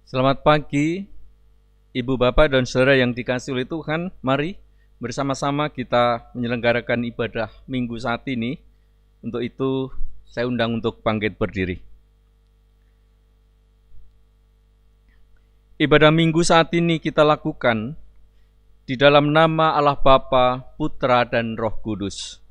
Selamat pagi, Ibu Bapak dan Saudara yang dikasihi oleh Tuhan. Mari bersama-sama kita menyelenggarakan ibadah Minggu saat ini. Untuk itu saya undang untuk bangkit berdiri. Ibadah Minggu saat ini kita lakukan di dalam nama Allah Bapa, Putra dan Roh Kudus.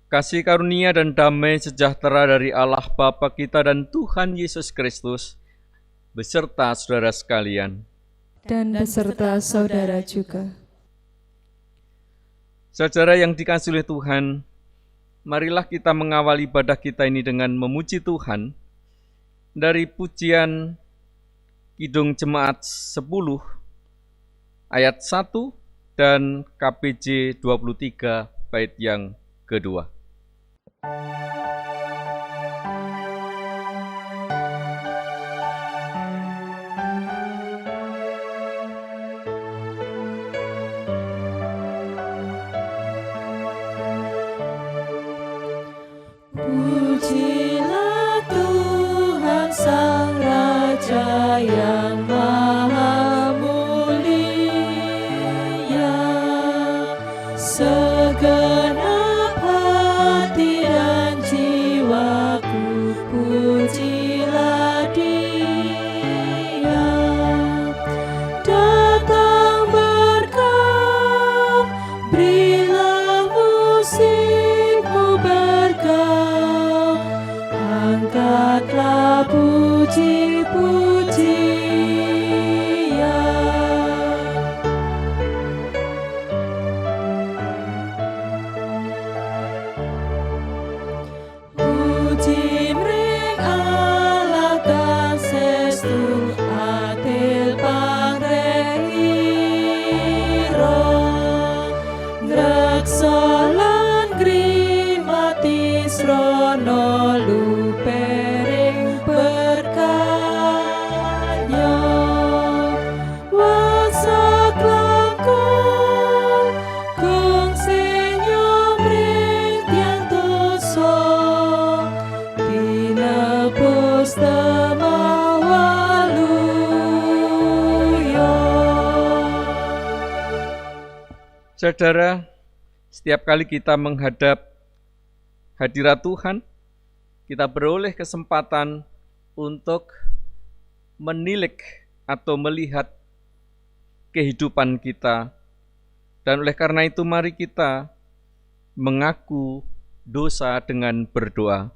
Kasih karunia dan damai sejahtera dari Allah Bapa kita dan Tuhan Yesus Kristus beserta saudara sekalian. Dan beserta saudara juga. Saudara yang dikasihi oleh Tuhan, marilah kita mengawali ibadah kita ini dengan memuji Tuhan dari pujian Kidung Jemaat 10 ayat 1 dan KPJ 23 bait yang kedua. Pujilah Tuhan Sang Raja yang Maha Mulia, segenap hati dan jiwaku pujilah Dia. Datang berkah, berilah musikmu bergaul, angkatlah puji-pujian. Puji mring Allah kang sestu atil pangrehira, ngreksa lan ngrimati srana lupering berkanya. Wasak langkung kungsi nyomring tiang dosa, tinebus temawaluya. Saudara, setiap kali kita menghadap hadirat Tuhan, kita beroleh kesempatan untuk menilik atau melihat kehidupan kita. Dan oleh karena itu mari kita mengaku dosa dengan berdoa.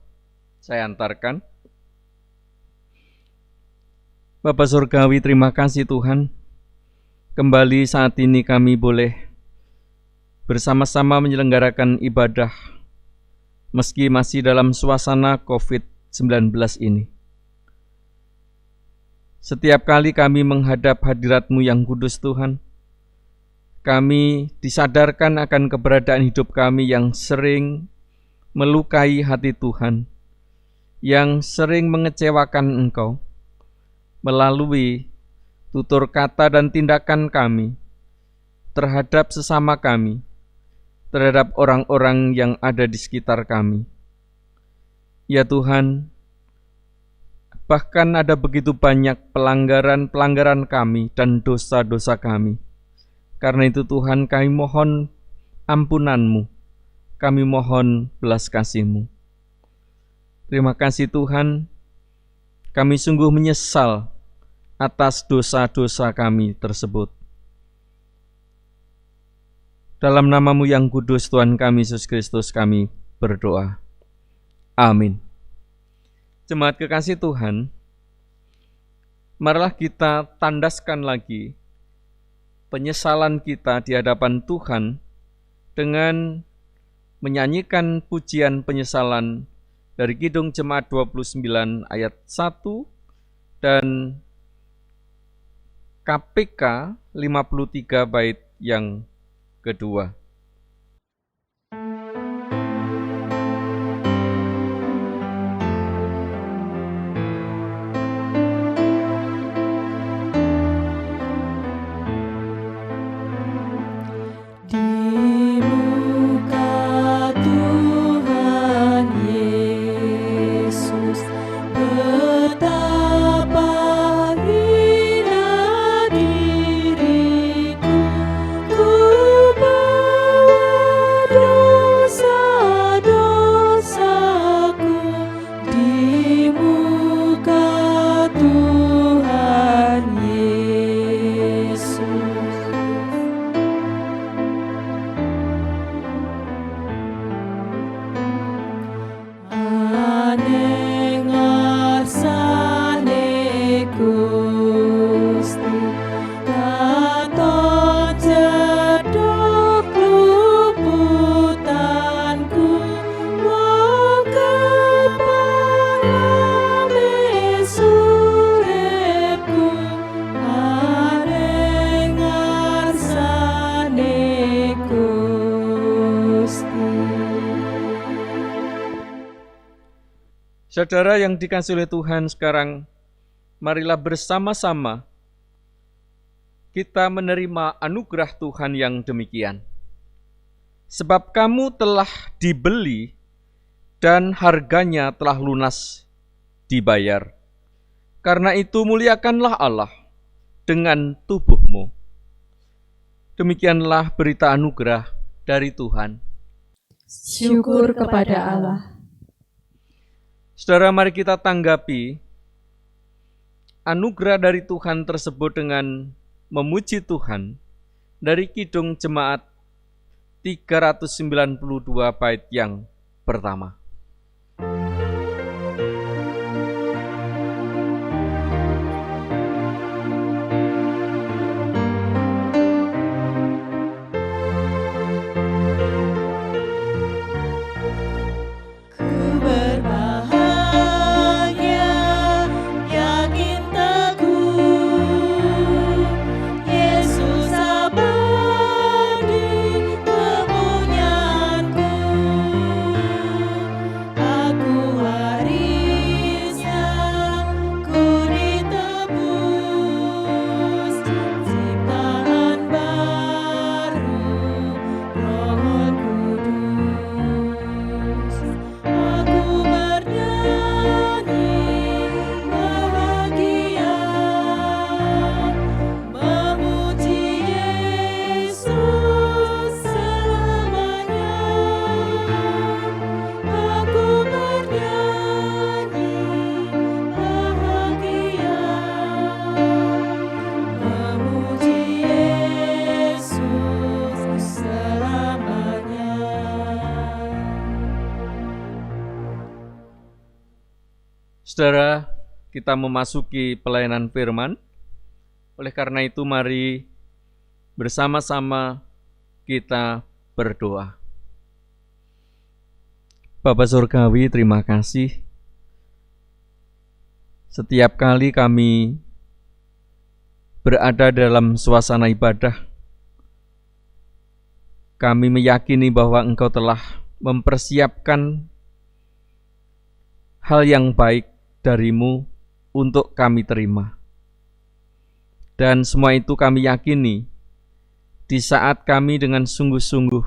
Saya antarkan. Bapa Surgawi, terima kasih Tuhan. Kembali saat ini kami boleh bersama-sama menyelenggarakan ibadah meski masih dalam suasana COVID-19 ini. Setiap kali kami menghadap hadirat-Mu yang kudus Tuhan, kami disadarkan akan keberadaan hidup kami yang sering melukai hati Tuhan, yang sering mengecewakan Engkau, melalui tutur kata dan tindakan kami terhadap sesama kami, terhadap orang-orang yang ada di sekitar kami. Ya Tuhan, bahkan ada begitu banyak pelanggaran-pelanggaran kami dan dosa-dosa kami. Karena itu Tuhan, kami mohon ampunan-Mu, kami mohon belas kasih-Mu. Terima kasih Tuhan, kami sungguh menyesal atas dosa-dosa kami tersebut. Dalam nama-Mu yang kudus, Tuhan kami Yesus Kristus, kami berdoa. Amin. Jemaat kekasih Tuhan, marilah kita tandaskan lagi penyesalan kita di hadapan Tuhan dengan menyanyikan pujian penyesalan dari Kidung Jemaat 29 ayat 1 dan KPK 53 bait yang kedua. Saudara yang dikasihi oleh Tuhan, sekarang marilah bersama-sama kita menerima anugerah Tuhan yang demikian. Sebab kamu telah dibeli dan harganya telah lunas dibayar. Karena itu muliakanlah Allah dengan tubuhmu. Demikianlah berita anugerah dari Tuhan. Syukur kepada Allah. Saudara, mari kita tanggapi anugerah dari Tuhan tersebut dengan memuji Tuhan dari Kidung Jemaat 392 bait yang pertama. Saudara, kita memasuki pelayanan firman. Oleh karena itu, mari bersama-sama kita berdoa. Bapa Surgawi, terima kasih. Setiap kali kami berada dalam suasana ibadah, kami meyakini bahwa Engkau telah mempersiapkan hal yang baik darimu untuk kami terima. Dan semua itu kami yakini di saat kami dengan sungguh-sungguh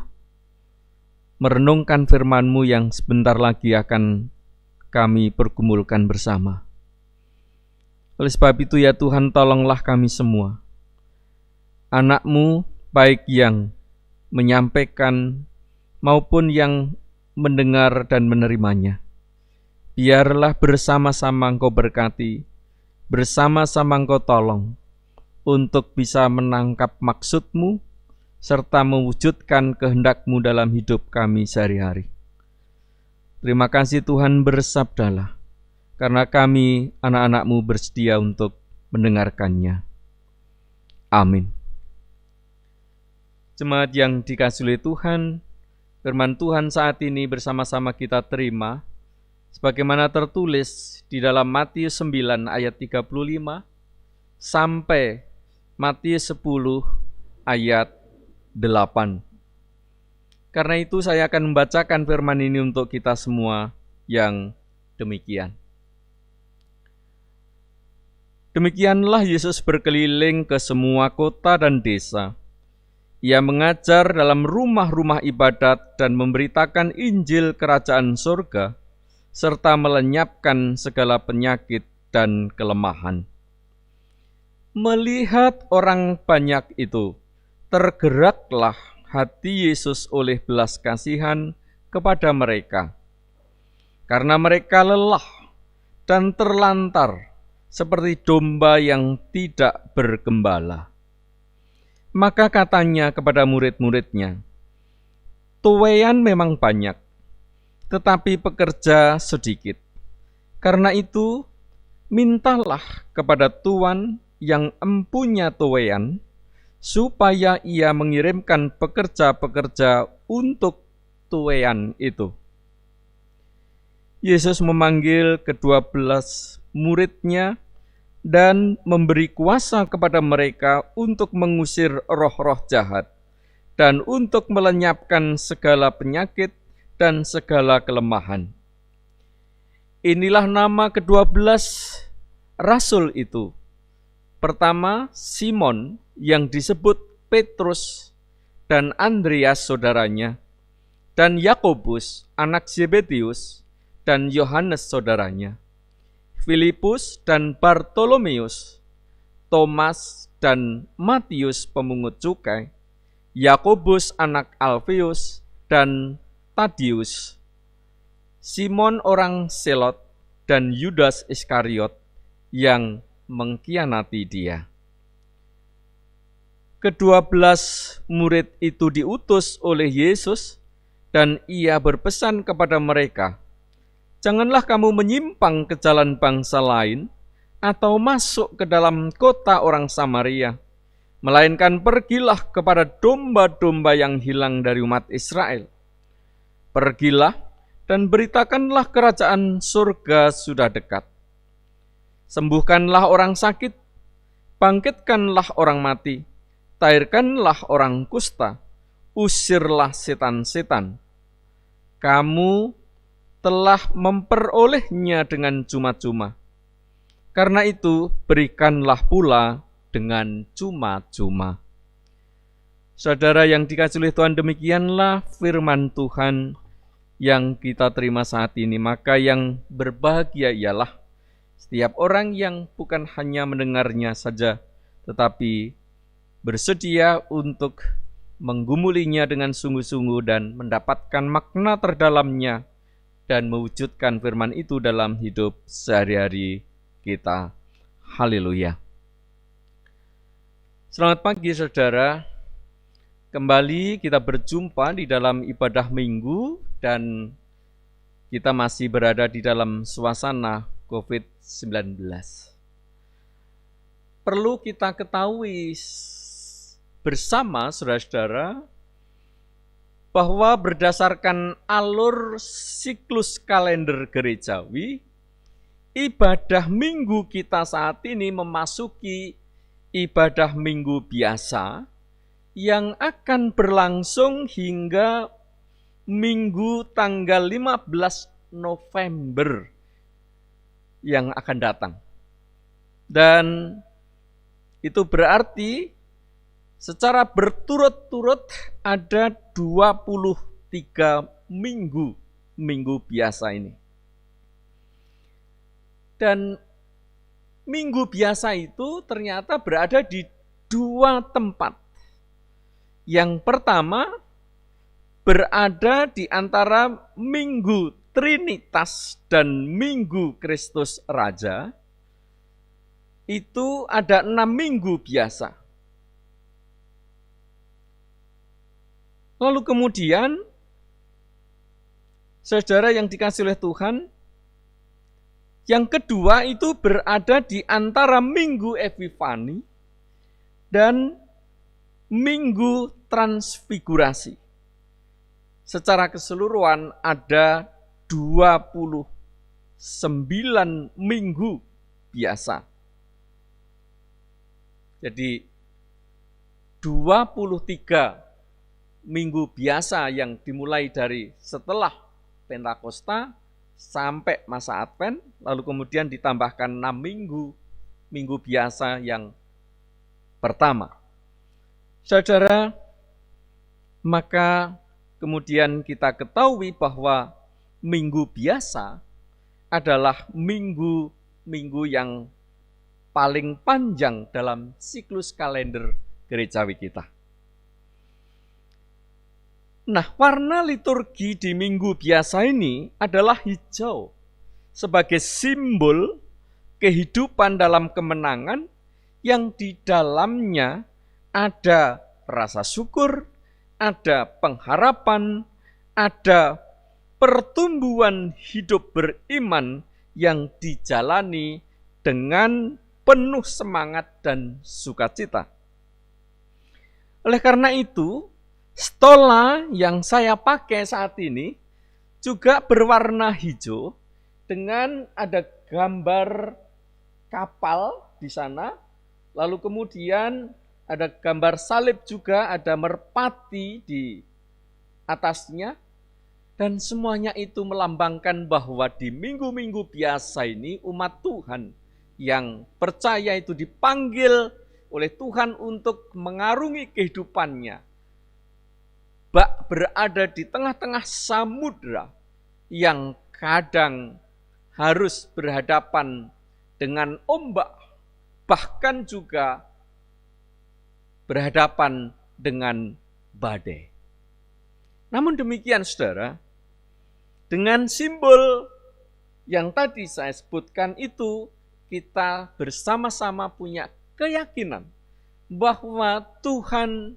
merenungkan firman-Mu yang sebentar lagi akan kami pergumulkan bersama. Oleh sebab itu ya Tuhan, tolonglah kami semua, anak-Mu, baik yang menyampaikan maupun yang mendengar dan menerimanya. Biarlah bersama-sama Engkau berkati, bersama-sama Engkau tolong, untuk bisa menangkap maksud-Mu, serta mewujudkan kehendak-Mu dalam hidup kami sehari-hari. Terima kasih Tuhan, bersabdalah, karena kami anak-anak-Mu bersedia untuk mendengarkannya. Amin. Jemaat yang dikasihi oleh Tuhan, firman Tuhan saat ini bersama-sama kita terima, sebagaimana tertulis di dalam Matius 9 ayat 35 sampai Matius 10 ayat 8. Karena itu saya akan membacakan firman ini untuk kita semua yang demikian. Demikianlah Yesus berkeliling ke semua kota dan desa. Ia mengajar dalam rumah-rumah ibadat dan memberitakan Injil Kerajaan Surga, serta melenyapkan segala penyakit dan kelemahan. Melihat orang banyak itu, tergeraklah hati Yesus oleh belas kasihan kepada mereka, karena mereka lelah dan terlantar seperti domba yang tidak bergembala. Maka katanya kepada murid-muridnya, "Tuaian memang banyak, tetapi pekerja sedikit. Karena itu, mintalah kepada Tuan yang empunya tuaian, supaya ia mengirimkan pekerja-pekerja untuk tuaian itu." Yesus memanggil ke-12 muridnya dan memberi kuasa kepada mereka untuk mengusir roh-roh jahat dan untuk melenyapkan segala penyakit dan segala kelemahan. Inilah nama ke-12 rasul itu. Pertama, Simon yang disebut Petrus dan Andreas saudaranya, dan Yakobus anak Zebedeus dan Yohanes saudaranya, Filipus dan Bartolomeus, Thomas dan Matius pemungut cukai, Yakobus anak Alfeus dan Tadius, Simon orang Selot, dan Yudas Iskariot yang mengkhianati dia. Ke-12 murid itu diutus oleh Yesus dan ia berpesan kepada mereka, "Janganlah kamu menyimpang ke jalan bangsa lain atau masuk ke dalam kota orang Samaria, melainkan pergilah kepada domba-domba yang hilang dari umat Israel. Pergilah dan beritakanlah kerajaan surga sudah dekat. Sembuhkanlah orang sakit, bangkitkanlah orang mati, tahirkanlah orang kusta, usirlah setan-setan. Kamu telah memperolehnya dengan cuma-cuma. Karena itu berikanlah pula dengan cuma-cuma." Saudara yang dikasihi oleh Tuhan, demikianlah firman Tuhan yang kita terima saat ini. Maka yang berbahagia ialah setiap orang yang bukan hanya mendengarnya saja, tetapi bersedia untuk menggumulinya dengan sungguh-sungguh dan mendapatkan makna terdalamnya dan mewujudkan firman itu dalam hidup sehari-hari kita. Haleluya. Selamat pagi saudara. Kembali kita berjumpa di dalam ibadah minggu dan kita masih berada di dalam suasana COVID-19. Perlu kita ketahui bersama saudara-saudara bahwa berdasarkan alur siklus kalender gerejawi, ibadah minggu kita saat ini memasuki ibadah minggu biasa yang akan berlangsung hingga minggu tanggal 15 November yang akan datang. Dan itu berarti secara berturut-turut ada 23 minggu biasa ini. Dan minggu biasa itu ternyata berada di dua tempat. Yang pertama berada di antara Minggu Trinitas dan Minggu Kristus Raja. Itu ada 6 minggu biasa. Lalu kemudian, saudara yang dikasihi oleh Tuhan, yang kedua itu berada di antara Minggu Epifani dan Minggu Transfigurasi. Secara keseluruhan ada 29 minggu biasa. Jadi 23 minggu biasa yang dimulai dari setelah Pentakosta sampai masa Advent, lalu kemudian ditambahkan 6 minggu biasa yang pertama. Saudara, maka kemudian kita ketahui bahwa minggu biasa adalah minggu yang paling panjang dalam siklus kalender gerejawi kita. Nah, warna liturgi di minggu biasa ini adalah hijau sebagai simbol kehidupan dalam kemenangan yang di dalamnya ada rasa syukur, ada pengharapan, ada pertumbuhan hidup beriman yang dijalani dengan penuh semangat dan sukacita. Oleh karena itu, stola yang saya pakai saat ini juga berwarna hijau dengan ada gambar kapal di sana, lalu kemudian ada gambar salib juga, ada merpati di atasnya, Dan semuanya itu melambangkan bahwa di minggu-minggu biasa ini umat Tuhan yang percaya itu dipanggil oleh Tuhan untuk mengarungi kehidupannya. Bak berada di tengah-tengah samudra yang kadang harus berhadapan dengan ombak, bahkan juga berhadapan dengan badai. Namun demikian saudara, dengan simbol yang tadi saya sebutkan itu, kita bersama-sama punya keyakinan bahwa Tuhan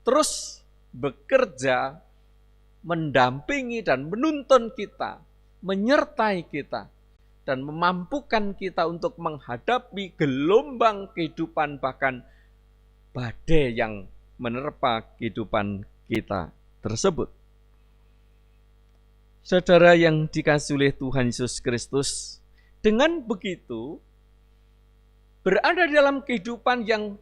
terus bekerja, mendampingi dan menuntun kita, menyertai kita, dan memampukan kita untuk menghadapi gelombang kehidupan, bahkan badai yang menerpa kehidupan kita tersebut. Saudara yang dikasihi oleh Tuhan Yesus Kristus, dengan begitu berada dalam kehidupan yang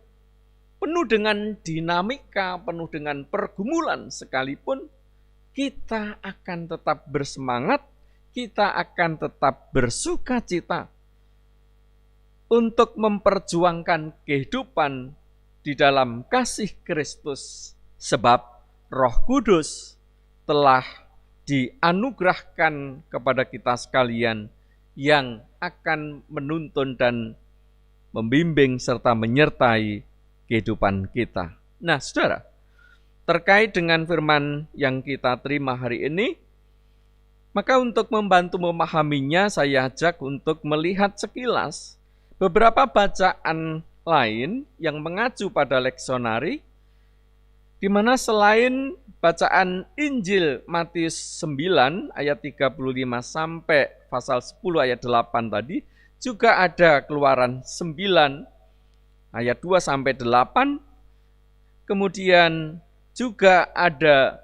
penuh dengan dinamika, penuh dengan pergumulan sekalipun, kita akan tetap bersemangat, kita akan tetap bersukacita untuk memperjuangkan kehidupan di dalam kasih Kristus, sebab Roh Kudus telah dianugerahkan kepada kita sekalian yang akan menuntun dan membimbing serta menyertai kehidupan kita. Nah, saudara, terkait dengan firman yang kita terima hari ini, maka untuk membantu memahaminya, saya ajak untuk melihat sekilas beberapa bacaan lain yang mengacu pada leksonari, di mana selain bacaan Injil Matius 9 ayat 35 sampai pasal 10 ayat 8 tadi, juga ada Keluaran 9 ayat 2 sampai 8, kemudian juga ada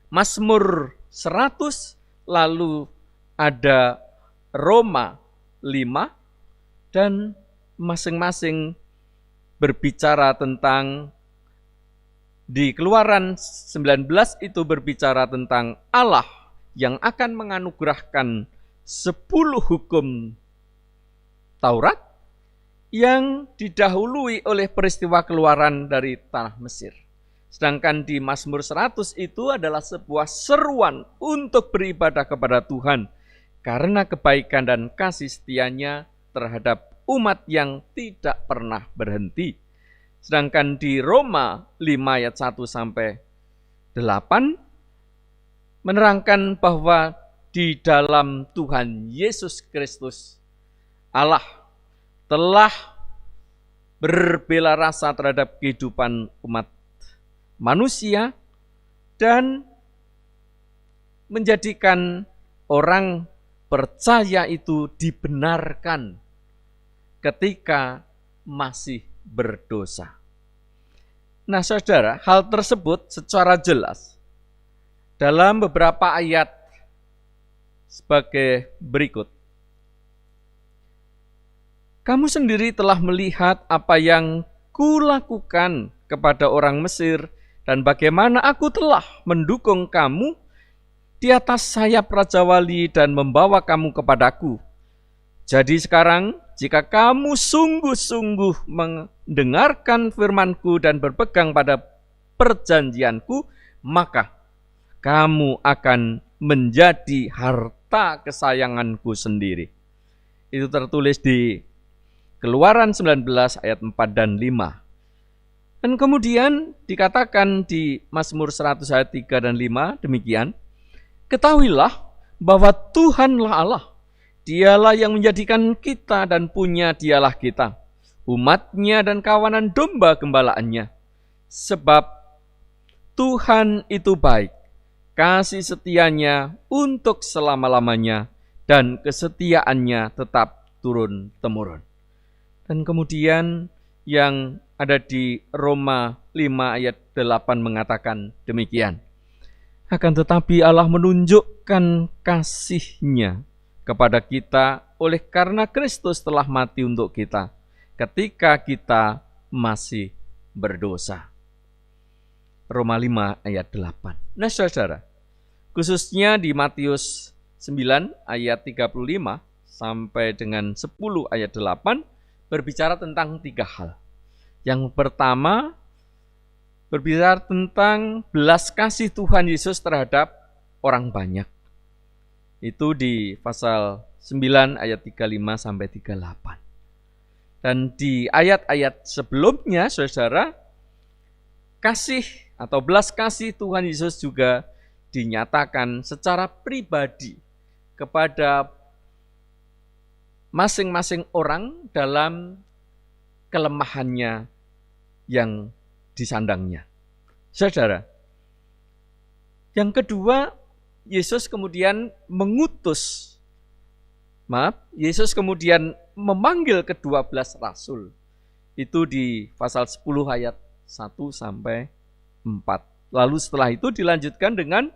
Mazmur 100, lalu ada Roma 5, dan masing-masing berbicara tentang, di Keluaran 19 itu berbicara tentang Allah yang akan menganugerahkan 10 hukum Taurat yang didahului oleh peristiwa keluaran dari tanah Mesir. Sedangkan di Mazmur 100 itu adalah sebuah seruan untuk beribadah kepada Tuhan karena kebaikan dan kasih setianya terhadap umat yang tidak pernah berhenti. Sedangkan di Roma 5 ayat 1 sampai 8 menerangkan bahwa di dalam Tuhan Yesus Kristus Allah telah berbela rasa terhadap kehidupan umat manusia dan menjadikan orang percaya itu dibenarkan ketika masih berdosa. Nah, saudara, hal tersebut secara jelas dalam beberapa ayat sebagai berikut. Kamu sendiri telah melihat apa yang kulakukan kepada orang Mesir dan bagaimana aku telah mendukung kamu di atas sayap Raja Wali dan membawa kamu kepadaku. Jadi sekarang, jika kamu sungguh-sungguh mendengarkan firman-Ku dan berpegang pada perjanjian-Ku, maka kamu akan menjadi harta kesayangan-Ku sendiri. Itu tertulis di Keluaran 19 ayat 4 dan 5. Dan kemudian dikatakan di Mazmur 100 ayat 3 dan 5 demikian, ketahuilah bahwa Tuhanlah Allah, Dialah yang menjadikan kita dan punya Dialah kita, umatnya dan kawanan domba gembalaannya. Sebab Tuhan itu baik, kasih setianya untuk selama-lamanya, dan kesetiaannya tetap turun-temurun. Dan kemudian yang ada di Roma 5 ayat 8 mengatakan demikian. Akan tetapi Allah menunjukkan kasih-Nya kepada kita oleh karena Kristus telah mati untuk kita ketika kita masih berdosa. Roma 5 ayat 8. Nah, saudara, khususnya di Matius 9 ayat 35 sampai dengan 10 ayat 8 berbicara tentang 3 hal. Yang pertama berbicara tentang belas kasih Tuhan Yesus terhadap orang banyak. Itu di pasal 9 ayat 35 sampai 38. Dan di ayat-ayat sebelumnya, saudara, kasih atau belas kasih Tuhan Yesus juga dinyatakan secara pribadi kepada masing-masing orang dalam kelemahannya yang disandangnya. Saudara, yang kedua, Yesus kemudian Yesus kemudian memanggil ke-12 rasul. Itu di pasal 10 ayat 1 sampai 4. Lalu setelah itu dilanjutkan dengan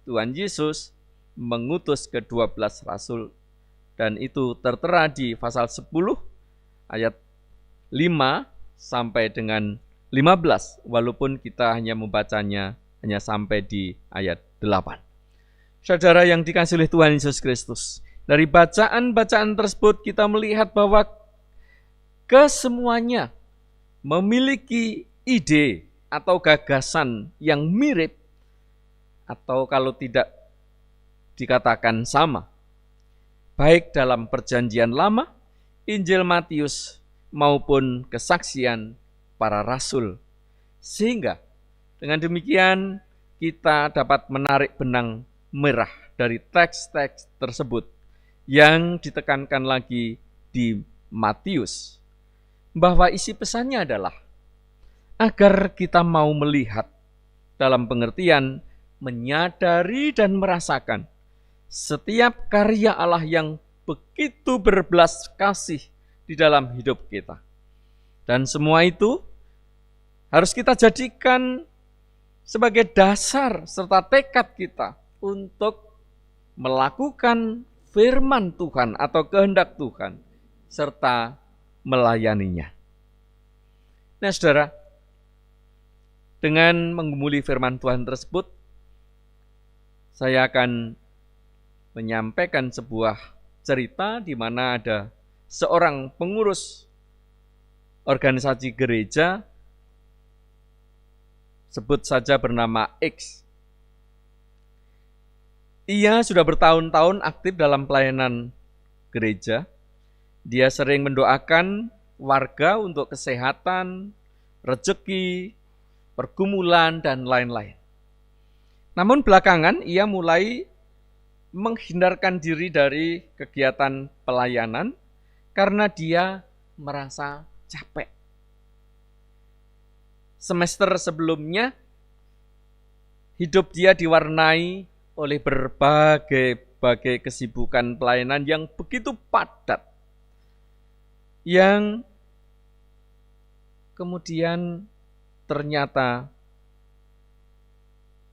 Tuhan Yesus mengutus ke-12 rasul. Dan itu tertera di pasal 10 ayat 5 sampai dengan 15. Walaupun kita hanya membacanya hanya sampai di ayat 8. Saudara yang dikasihi oleh Tuhan Yesus Kristus, dari bacaan-bacaan tersebut kita melihat bahwa kesemuanya memiliki ide atau gagasan yang mirip, atau kalau tidak dikatakan sama, baik dalam Perjanjian Lama, Injil Matius, maupun kesaksian para rasul. Sehingga dengan demikian kita dapat menarik benang merah dari teks-teks tersebut yang ditekankan lagi di Matius, bahwa isi pesannya adalah agar kita mau melihat dalam pengertian menyadari dan merasakan setiap karya Allah yang begitu berbelas kasih di dalam hidup kita. Dan semua itu harus kita jadikan sebagai dasar serta tekad kita untuk melakukan firman Tuhan atau kehendak Tuhan serta melayaninya. Nah, saudara, dengan menggumuli firman Tuhan tersebut, saya akan menyampaikan sebuah cerita di mana ada seorang pengurus organisasi gereja, sebut saja bernama X. Ia sudah bertahun-tahun aktif dalam pelayanan gereja. Dia sering mendoakan warga untuk kesehatan, rezeki, pergumulan, dan lain-lain. Namun belakangan ia mulai menghindarkan diri dari kegiatan pelayanan karena dia merasa capek. Semester sebelumnya, hidup dia diwarnai oleh berbagai kesibukan pelayanan yang begitu padat, yang kemudian ternyata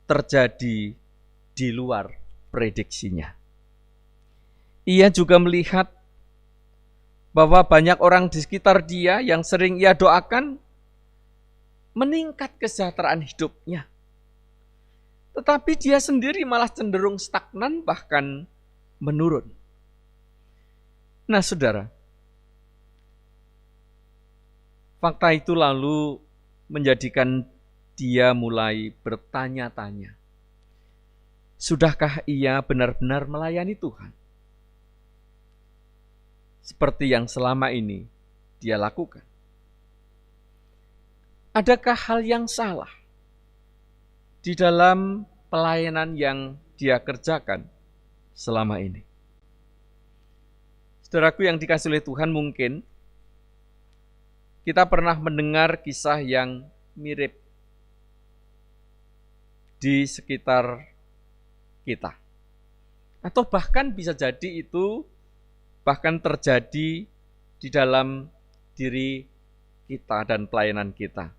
terjadi di luar prediksinya. Ia juga melihat bahwa banyak orang di sekitar dia yang sering ia doakan meningkat kesejahteraan hidupnya. Tetapi dia sendiri malah cenderung stagnan, bahkan menurun. Nah, saudara, fakta itu lalu menjadikan dia mulai bertanya-tanya, sudahkah ia benar-benar melayani Tuhan seperti yang selama ini dia lakukan? Adakah hal yang salah di dalam pelayanan yang dia kerjakan selama ini? Saudaraku yang dikasihi oleh Tuhan, mungkin kita pernah mendengar kisah yang mirip di sekitar kita. Atau bahkan bisa jadi itu bahkan terjadi di dalam diri kita dan pelayanan kita.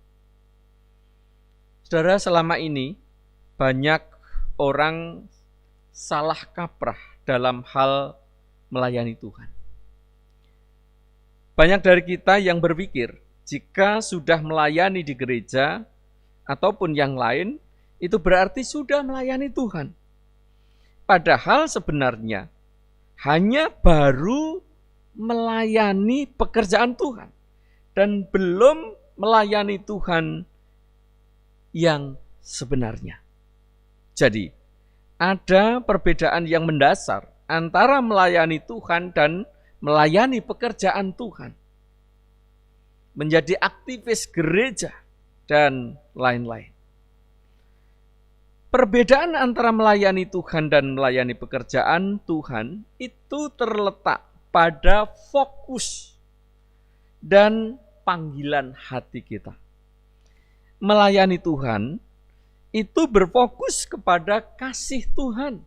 Saudara, selama ini banyak orang salah kaprah dalam hal melayani Tuhan. Banyak dari kita yang berpikir jika sudah melayani di gereja ataupun yang lain, itu berarti sudah melayani Tuhan. Padahal sebenarnya hanya baru melayani pekerjaan Tuhan dan belum melayani Tuhan yang sebenarnya. Jadi, ada perbedaan yang mendasar antara melayani Tuhan dan melayani pekerjaan Tuhan. Menjadi aktivis gereja dan lain-lain. Perbedaan antara melayani Tuhan dan melayani pekerjaan Tuhan itu terletak pada fokus dan panggilan hati kita. Melayani Tuhan itu berfokus kepada kasih Tuhan.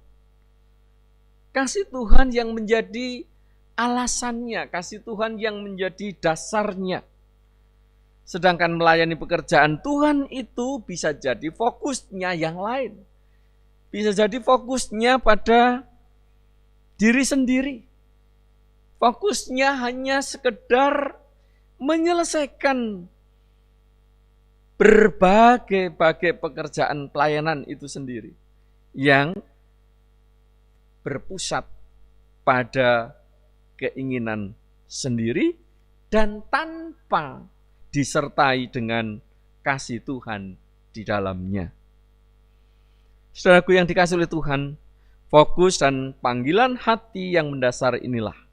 Kasih Tuhan yang menjadi alasannya, kasih Tuhan yang menjadi dasarnya. Sedangkan melayani pekerjaan Tuhan itu bisa jadi fokusnya yang lain. Bisa jadi fokusnya pada diri sendiri. Fokusnya hanya sekedar menyelesaikan berbagai pekerjaan pelayanan itu sendiri. Yang berpusat pada keinginan sendiri dan tanpa disertai dengan kasih Tuhan di dalamnya. Saudaraku yang dikasihi oleh Tuhan, fokus dan panggilan hati yang mendasar inilah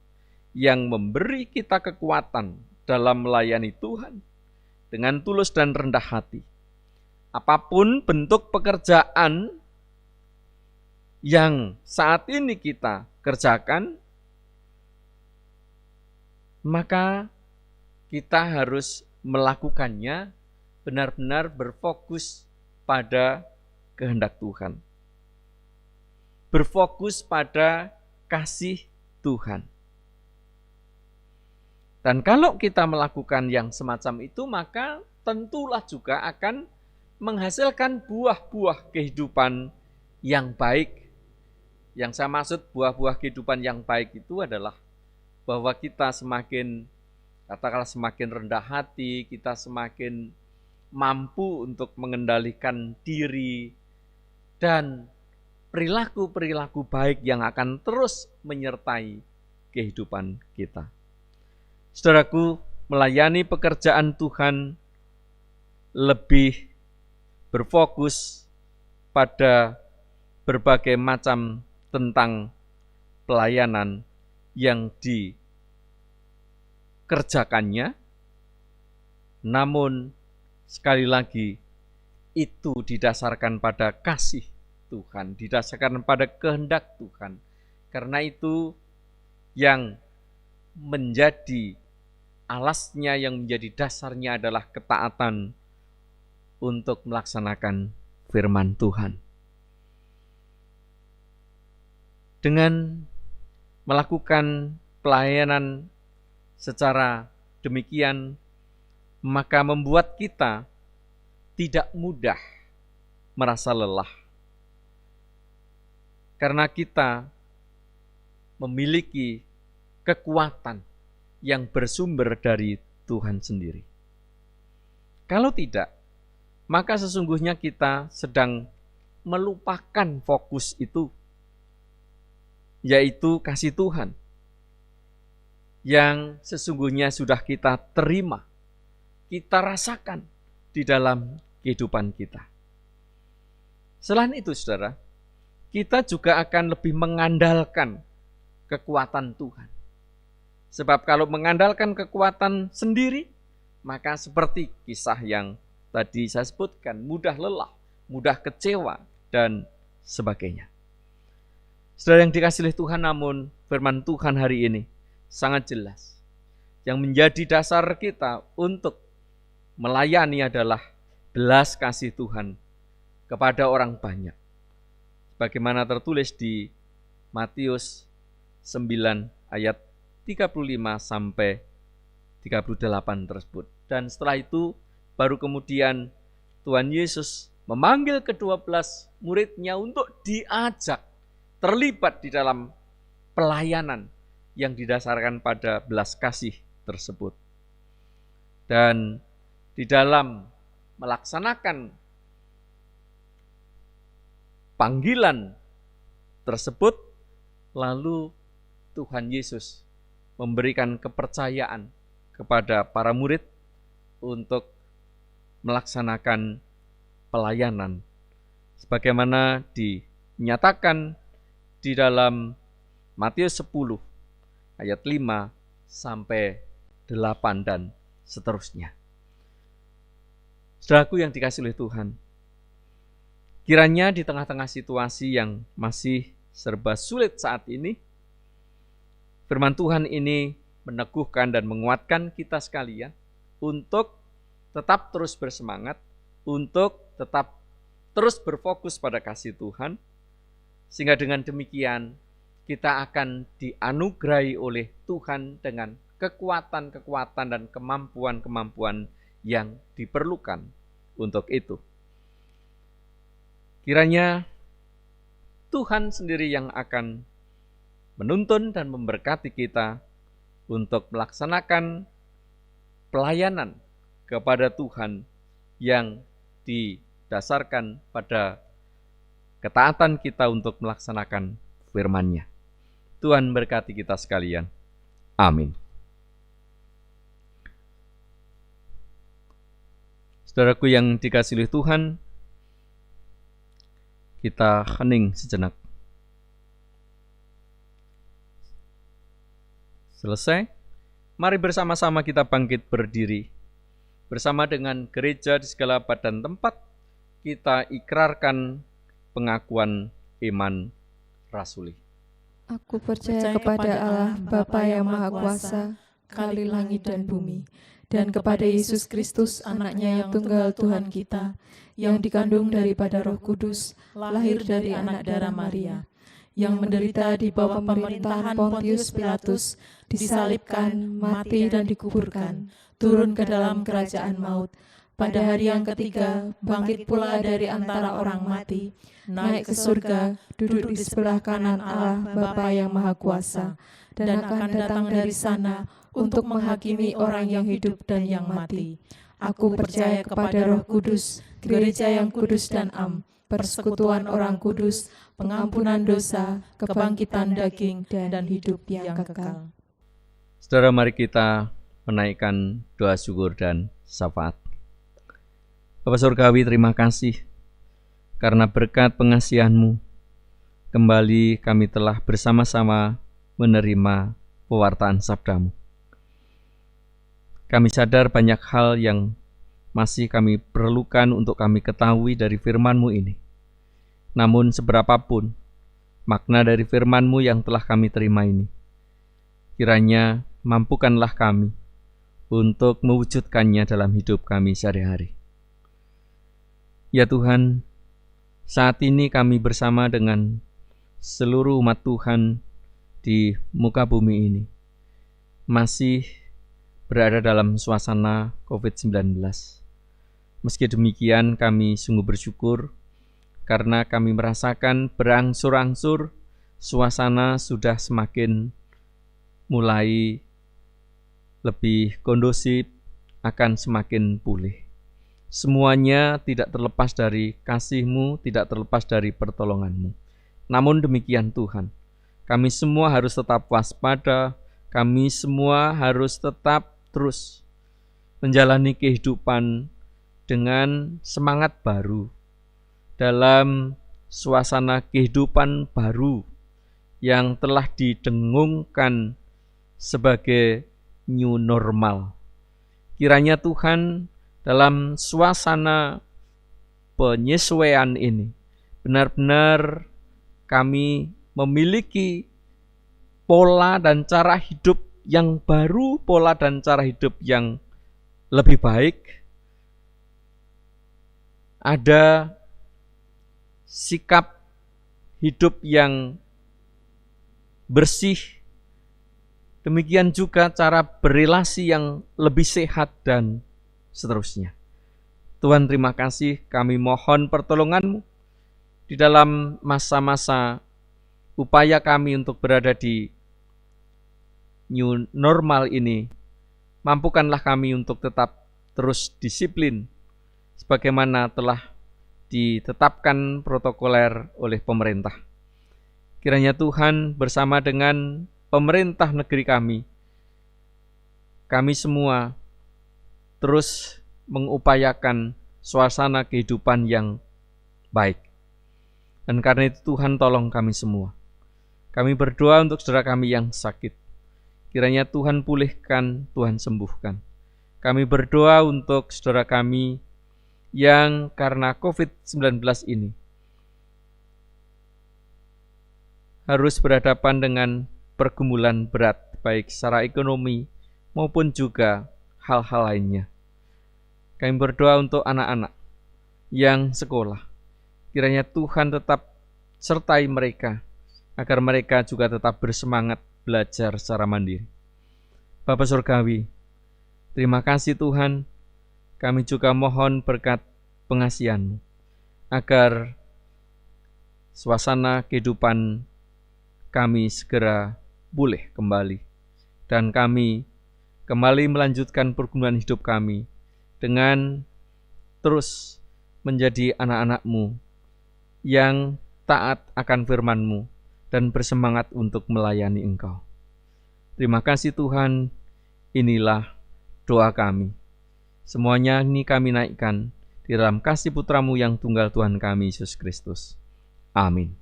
yang memberi kita kekuatan dalam melayani Tuhan dengan tulus dan rendah hati. Apapun bentuk pekerjaan yang saat ini kita kerjakan, maka kita harus melakukannya benar-benar berfokus pada kehendak Tuhan. Berfokus pada kasih Tuhan. Dan kalau kita melakukan yang semacam itu, maka tentulah juga akan menghasilkan buah-buah kehidupan yang baik. Yang saya maksud buah-buah kehidupan yang baik itu adalah bahwa kita semakin, katakanlah semakin rendah hati, kita semakin mampu untuk mengendalikan diri, dan perilaku-perilaku baik yang akan terus menyertai kehidupan kita. Saudaraku, melayani pekerjaan Tuhan lebih berfokus pada berbagai macam tentang pelayanan yang dikerjakannya, namun sekali lagi itu didasarkan pada kasih Tuhan, didasarkan pada kehendak Tuhan. Karena itu yang menjadi alasnya, yang menjadi dasarnya adalah ketaatan untuk melaksanakan firman Tuhan. Dengan melakukan pelayanan secara demikian, maka membuat kita tidak mudah merasa lelah. Karena kita memiliki kekuatan yang bersumber dari Tuhan sendiri. Kalau tidak, maka sesungguhnya kita sedang melupakan fokus itu, yaitu kasih Tuhan yang sesungguhnya sudah kita terima, kita rasakan di dalam kehidupan kita. Selain itu, saudara, kita juga akan lebih mengandalkan kekuatan Tuhan. Sebab kalau mengandalkan kekuatan sendiri, maka seperti kisah yang tadi saya sebutkan, mudah lelah, mudah kecewa, dan sebagainya. Saudara yang dikasihi oleh Tuhan, namun firman Tuhan hari ini sangat jelas. Yang menjadi dasar kita untuk melayani adalah belas kasih Tuhan kepada orang banyak. Bagaimana tertulis di Matius 9 ayat 35 sampai 38 tersebut. Dan setelah itu baru kemudian Tuhan Yesus memanggil ke-12 muridnya untuk diajak terlibat di dalam pelayanan yang didasarkan pada belas kasih tersebut. Dan di dalam melaksanakan panggilan tersebut, lalu Tuhan Yesus memberikan kepercayaan kepada para murid untuk melaksanakan pelayanan sebagaimana dinyatakan di dalam Matius 10 ayat 5 sampai 8 dan seterusnya. Saudaraku yang dikasihi oleh Tuhan, kiranya di tengah-tengah situasi yang masih serba sulit saat ini, firman Tuhan ini meneguhkan dan menguatkan kita sekalian untuk tetap terus bersemangat, untuk tetap terus berfokus pada kasih Tuhan, sehingga dengan demikian kita akan dianugerahi oleh Tuhan dengan kekuatan-kekuatan dan kemampuan-kemampuan yang diperlukan untuk itu. Kiranya Tuhan sendiri yang akan menuntun dan memberkati kita untuk melaksanakan pelayanan kepada Tuhan yang didasarkan pada ketaatan kita untuk melaksanakan firman-Nya. Tuhan berkati kita sekalian. Amin. Saudaraku yang dikasihi Tuhan, kita hening sejenak. Selesai, mari bersama-sama kita bangkit berdiri. Bersama dengan gereja di segala badan tempat, kita ikrarkan pengakuan iman rasuli. Aku percaya kepada Allah, Bapa yang Maha Kuasa, Khalil langit dan bumi, dan kepada Yesus Kristus, anaknya yang tunggal Tuhan kita, yang dikandung daripada Roh Kudus, lahir dari anak darah Maria, yang menderita di bawah pemerintahan Pontius Pilatus, disalibkan, mati dan dikuburkan, turun ke dalam kerajaan maut. Pada hari yang ketiga, bangkit pula dari antara orang mati, naik ke surga, duduk di sebelah kanan Allah Bapa yang Maha Kuasa, dan akan datang dari sana untuk menghakimi orang yang hidup dan yang mati. Aku percaya kepada Roh Kudus, gereja yang kudus dan am, persekutuan orang kudus, pengampunan dosa, kebangkitan daging, dan hidup yang kekal. Saudara, mari kita menaikkan doa syukur dan syafaat. Bapa Surgawi, terima kasih karena berkat pengasihan-Mu, kembali kami telah bersama-sama menerima pewartaan sabda-Mu. Kami sadar banyak hal yang masih kami perlukan untuk kami ketahui dari firman-Mu ini. Namun seberapapun makna dari firman-Mu yang telah kami terima ini, kiranya mampukanlah kami untuk mewujudkannya dalam hidup kami sehari-hari. Ya Tuhan, saat ini kami bersama dengan seluruh umat Tuhan di muka bumi ini masih berada dalam suasana COVID-19. Meski demikian, kami sungguh bersyukur karena kami merasakan berangsur-angsur suasana sudah semakin mulai lebih kondusif, akan semakin pulih. Semuanya tidak terlepas dari kasih-Mu, tidak terlepas dari pertolongan-Mu. Namun demikian Tuhan, kami semua harus tetap waspada, kami semua harus tetap terus menjalani kehidupan dengan semangat baru, dalam suasana kehidupan baru yang telah didengungkan sebagai new normal. Kiranya Tuhan, dalam suasana penyesuaian ini, benar-benar kami memiliki pola dan cara hidup yang baru, pola dan cara hidup yang lebih baik. Ada sikap hidup yang bersih, demikian juga cara berelasi yang lebih sehat dan seterusnya. Tuhan, terima kasih, kami mohon pertolongan-Mu di dalam masa-masa upaya kami untuk berada di new normal ini. Mampukanlah kami untuk tetap terus disiplin sebagaimana telah ditetapkan protokoler oleh pemerintah. Kiranya Tuhan bersama dengan pemerintah negeri kami semua terus mengupayakan suasana kehidupan yang baik. Dan karena itu Tuhan tolong kami semua. Kami berdoa untuk saudara kami yang sakit. Kiranya Tuhan pulihkan, Tuhan sembuhkan. Kami berdoa untuk saudara kami yang karena COVID-19 ini harus berhadapan dengan pergumulan berat, baik secara ekonomi maupun juga hal-hal lainnya. Kami berdoa untuk anak-anak yang sekolah. Kiranya Tuhan tetap sertai mereka, agar mereka juga tetap bersemangat belajar secara mandiri. Bapa Surgawi, terima kasih Tuhan, kami juga mohon berkat pengasihan-Mu, agar suasana kehidupan kami segera pulih kembali, dan kami kembali melanjutkan pergumulan hidup kami dengan terus menjadi anak-anak-Mu yang taat akan firman-Mu dan bersemangat untuk melayani Engkau. Terima kasih Tuhan, inilah doa kami. Semuanya ini kami naikkan di dalam kasih Putra-Mu yang tunggal Tuhan kami, Yesus Kristus. Amin.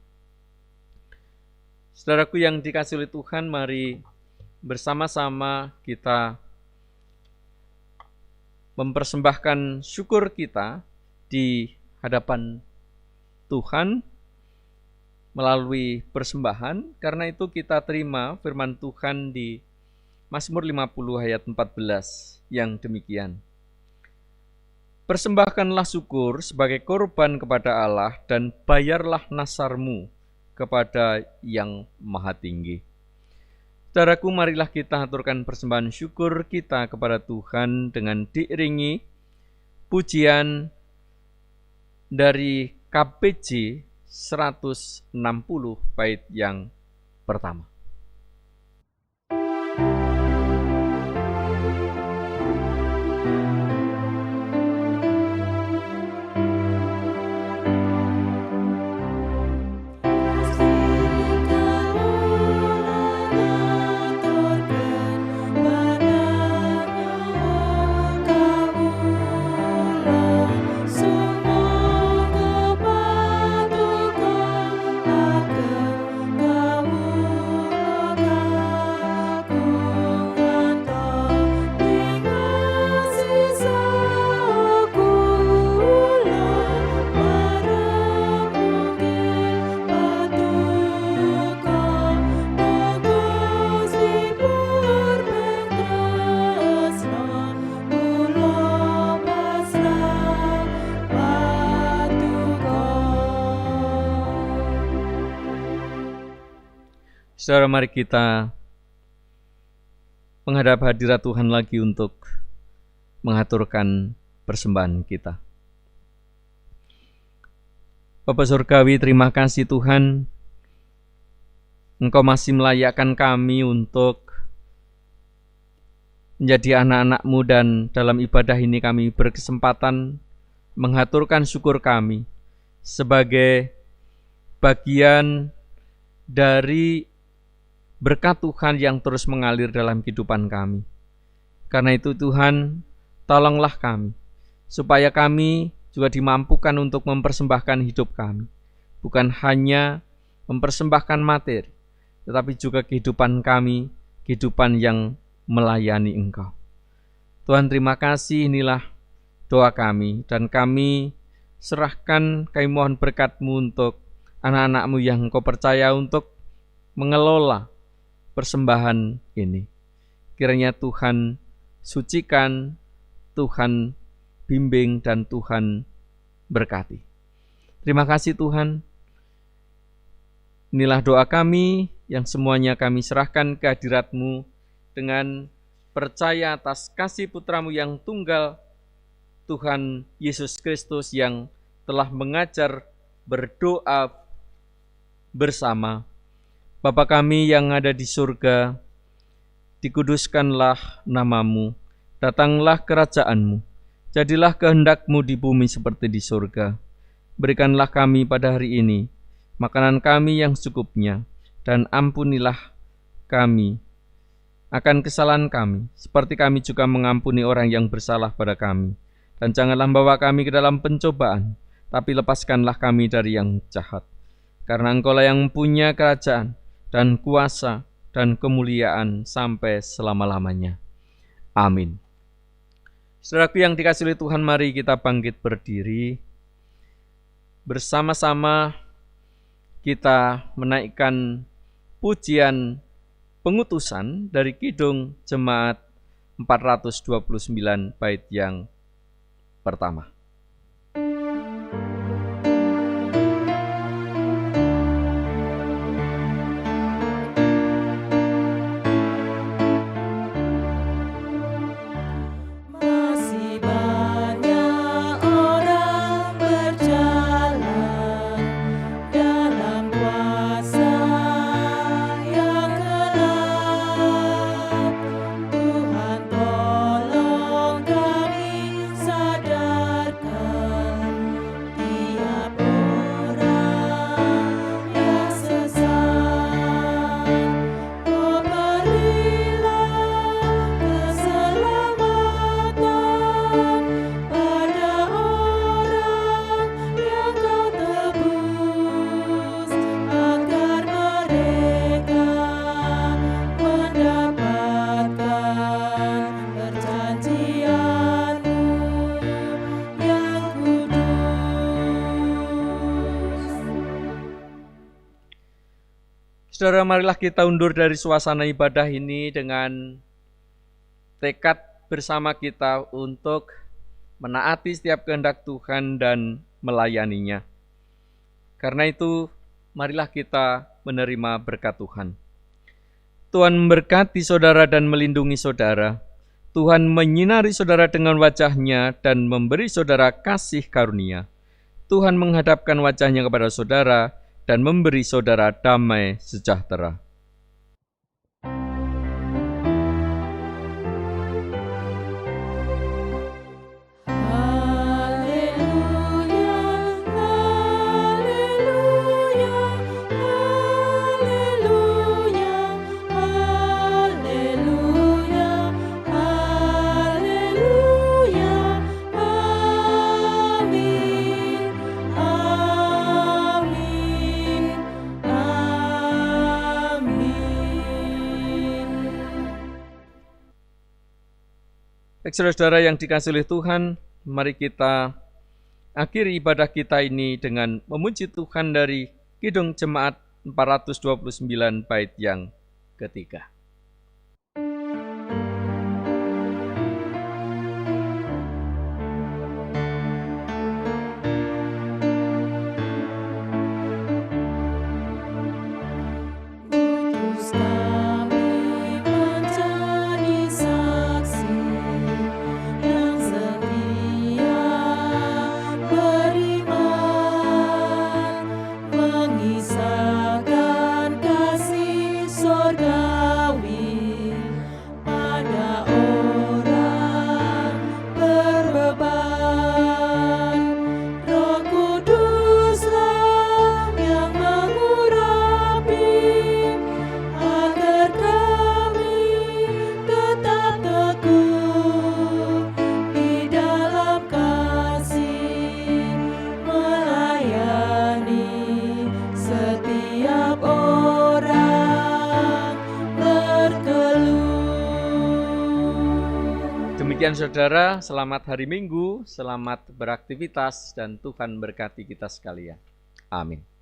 Saudaraku yang dikasihi oleh Tuhan, mari bersama-sama kita mempersembahkan syukur kita di hadapan Tuhan melalui persembahan. Karena itu kita terima firman Tuhan di Mazmur 50 ayat 14 yang demikian. Persembahkanlah syukur sebagai korban kepada Allah dan bayarlah nasar-Mu kepada Yang Maha Tinggi. Saudaraku, marilah kita aturkan persembahan syukur kita kepada Tuhan dengan diiringi pujian dari KPJ 160 bait yang pertama. Saudara, mari kita menghadap hadirat Tuhan lagi untuk mengaturkan persembahan kita. Bapa Surgawi, terima kasih Tuhan, Engkau masih melayakkan kami untuk menjadi anak-anak-Mu, dan dalam ibadah ini kami berkesempatan mengaturkan syukur kami sebagai bagian dari berkat Tuhan yang terus mengalir dalam kehidupan kami. Karena itu Tuhan, tolonglah kami, supaya kami juga dimampukan untuk mempersembahkan hidup kami. Bukan hanya mempersembahkan materi, tetapi juga kehidupan kami, kehidupan yang melayani Engkau. Tuhan, terima kasih, inilah doa kami, dan kami serahkan, kami mohon berkat-Mu untuk anak-anak-Mu yang Engkau percaya untuk mengelola persembahan ini. Kiranya Tuhan sucikan, Tuhan bimbing, dan Tuhan berkati. Terima kasih Tuhan. Inilah doa kami yang semuanya kami serahkan ke hadirat-Mu dengan percaya atas kasih Putra-Mu yang tunggal, Tuhan Yesus Kristus, yang telah mengajar berdoa bersama. Bapa kami yang ada di surga, dikuduskanlah nama-Mu, datanglah kerajaan-Mu, jadilah kehendak-Mu di bumi seperti di surga. Berikanlah kami pada hari ini makanan kami yang secukupnya, dan ampunilah kami akan kesalahan kami, seperti kami juga mengampuni orang yang bersalah pada kami. Dan janganlah membawa kami ke dalam pencobaan, tapi lepaskanlah kami dari yang jahat. Karena Engkau-lah yang punya kerajaan dan kuasa dan kemuliaan sampai selama-lamanya. Amin. Saudaraku yang dikasihi oleh Tuhan, mari kita bangkit berdiri. Bersama-sama kita menaikkan pujian pengutusan dari Kidung Jemaat 429 bait yang pertama. Saudara, marilah kita undur dari suasana ibadah ini dengan tekad bersama kita untuk menaati setiap kehendak Tuhan dan melayaninya. Karena itu, marilah kita menerima berkat Tuhan. Tuhan memberkati saudara dan melindungi saudara. Tuhan menyinari saudara dengan wajah-Nya dan memberi saudara kasih karunia. Tuhan menghadapkan wajah-Nya kepada saudara dan memberi saudara damai sejahtera. Saudara-saudara yang dikasihi oleh Tuhan, mari kita akhiri ibadah kita ini dengan memuji Tuhan dari Kidung Jemaat 429 bait yang ketiga. Demikian saudara, selamat hari Minggu, selamat beraktivitas, dan Tuhan berkati kita sekalian. Amin.